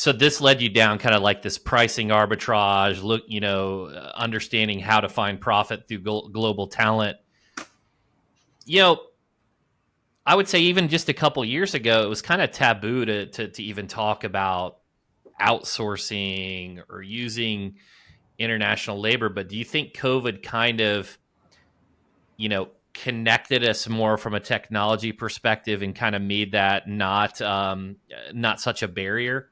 So this led you down kind of like this pricing arbitrage, understanding how to find profit through global talent. You know, I would say even just a couple years ago, it was kind of taboo to even talk about outsourcing or using international labor. But do you think COVID kind of, connected us more from a technology perspective and kind of made that not such a barrier?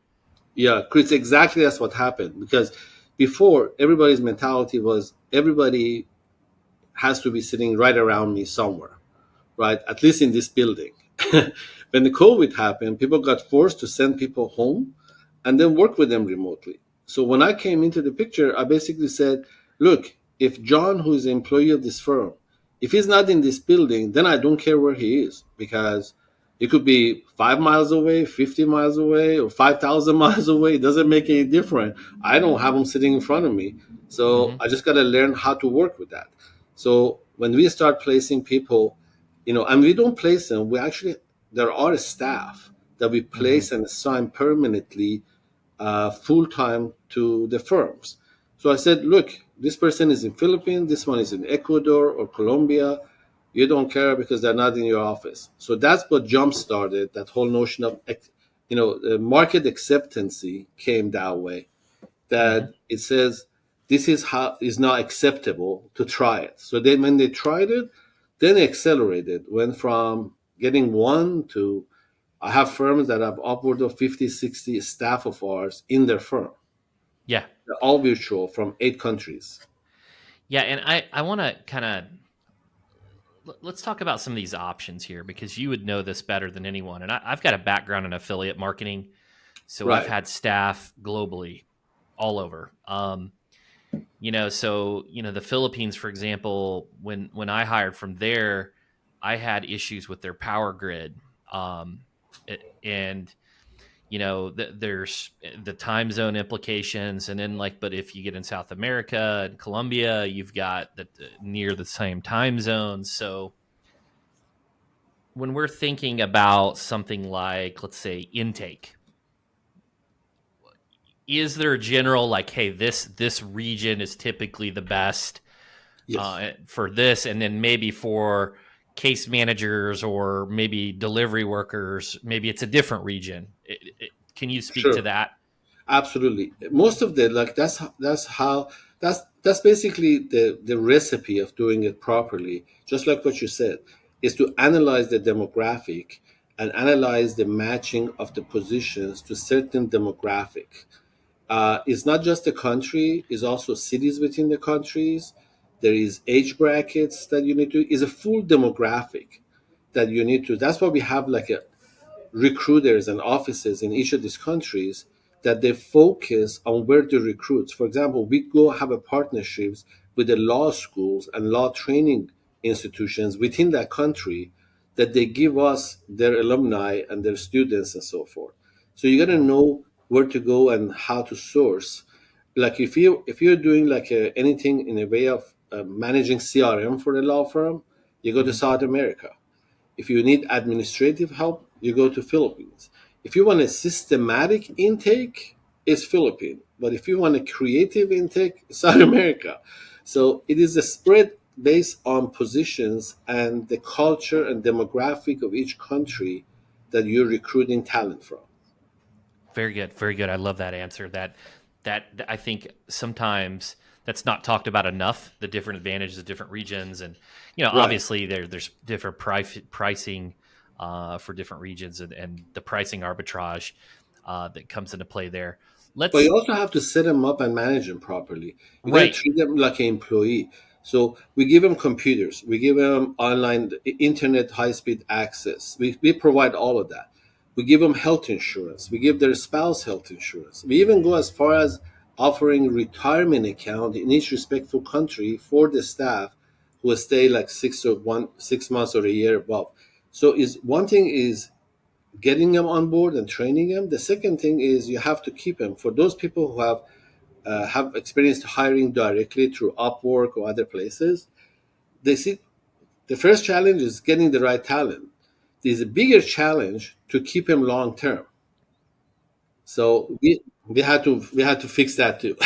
Yeah, Chris, exactly that's what happened. Because before, everybody's mentality was everybody has to be sitting right around me somewhere, right? At least in this building. When the COVID happened, people got forced to send people home and then work with them remotely. So when I came into the picture, I basically said, look, if John, who is an employee of this firm, if he's not in this building, then I don't care where he is, because it could be 5 miles away, 50 miles away, or 5,000 miles away. It doesn't make any difference. I don't have him sitting in front of me. So Mm-hmm. I just got to learn how to work with that. So when we start placing people, and we don't place them, we actually, there are staff that we Mm-hmm. place and assign permanently full time to the firms. So I said, look, this person is in Philippines, this one is in Ecuador or Colombia. You don't care because they're not in your office. So that's what jump started that whole notion of, market acceptancy came that way. Mm-hmm. That it says this is how is not acceptable to try it. So then when they tried it, then they accelerated, went from getting one to I have firms that have upward of 50, 60 staff of ours in their firm. Yeah. They're all virtual from 8 countries. Yeah. And I want to kind of let's talk about some of these options here because you would know this better than anyone. And I've got a background in affiliate marketing. So I've Right. had staff globally all over. The Philippines, for example, when I hired from there, I had issues with their power grid. And there's the time zone implications, and then but if you get in South America and Colombia, you've got near the same time zones. So when we're thinking about something like, let's say, intake, is there a general like, hey, this region is typically the best Yes. for this, and then maybe for case managers or maybe delivery workers, maybe it's a different region. Can you speak to Sure. that? Absolutely. Most of the like that's basically the recipe of doing it properly. Just like what you said, is to analyze the demographic and analyze the matching of the positions to certain demographic. It's not just the country; it's also cities within the countries. There is age brackets that you need to. Is a full demographic that you need to. That's why we have like a recruiters and offices in each of these countries that they focus on where to recruit. For example, we go have a partnerships with the law schools and law training institutions within that country that they give us their alumni and their students and so forth. So you got to know where to go and how to source. Like if you're doing like anything in a way of managing CRM for a law firm, you go to Mm-hmm. South America. If you need administrative help, you go to Philippines. If you want a systematic intake, it's Philippines. But if you want a creative intake, South America. So it is a spread based on positions and the culture and demographic of each country that you're recruiting talent from. Very good, very good. I love that answer. That I think sometimes that's not talked about enough. The different advantages of different regions, and Right. obviously there's different pricing for different regions, and the pricing arbitrage that comes into play there. But Let's you also have to set them up and manage them properly. You got to right. treat them like an employee. So we give them computers, we give them online internet high speed access. We provide all of that. We give them health insurance. We give their spouse health insurance. We even go as far as offering retirement account in each respectful country for the staff who will stay like 6 months or a year above. So is one thing is getting them on board and training them. The second thing is you have to keep them. For those people who have experienced hiring directly through Upwork or other places, they see the first challenge is getting the right talent. There's a bigger challenge to keep them long term. So we had to fix that too.